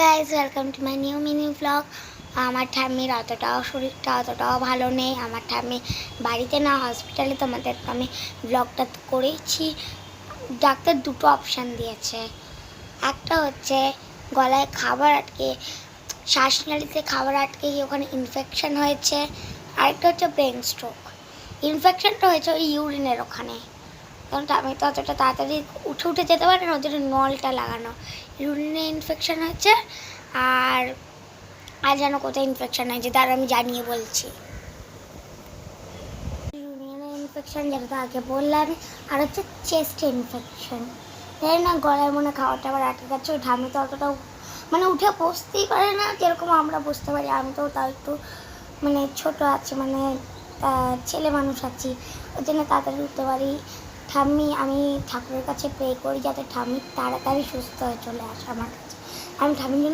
Guys welcome to my new mini blog. আমার ঠাম্মির শরীরটা অতটাও ভালো নেই। আমার ঠাম্মি বাড়িতে না হসপিটালে, তোমাদের আমি ব্লগটা করেছি। ডাক্তার দুটো অপশান দিয়েছে, একটা হচ্ছে গলায় খাবার আটকে, শ্বাসনালীতে খাবার আটকে গিয়ে ওখানে ইনফেকশন হয়েছে, আরেকটা হচ্ছে ব্রেন স্ট্রোক। ইনফেকশনটা হয়েছে ওই ইউরিনের ওখানে, কারণ আমি তো অতটা তাড়াতাড়ি উঠে যেতে পারি না, ওদের নলটা লাগানো। ইউরিনে ইনফেকশন হয়েছে, আর যেন কোথায় ইনফেকশন হয়েছে তার আমি জানিয়ে বলছি। ইউরিনে ইনফেকশন যেটা তো আগে বললাম, আর হচ্ছে চেস্ট ইনফেকশন। তাই না, গলায় মনে খাবার টাবার আটকে গেছে। ওই ঠামি তো অতটাও উঠে বসতেই পারে না, যেরকম আমরা বুঝতে পারি। আমি তো তাও একটু ছোট আছি, ছেলে মানুষ আছি, ওই জন্য তাড়াতাড়ি উঠতে পারি। আমি ঠাকুরের কাছে প্রে করি যাতে ঠাম্মি তাড়াতাড়ি সুস্থ হয়ে চলে আসে আমার কাছে। আমি ঠাম্মির জন্য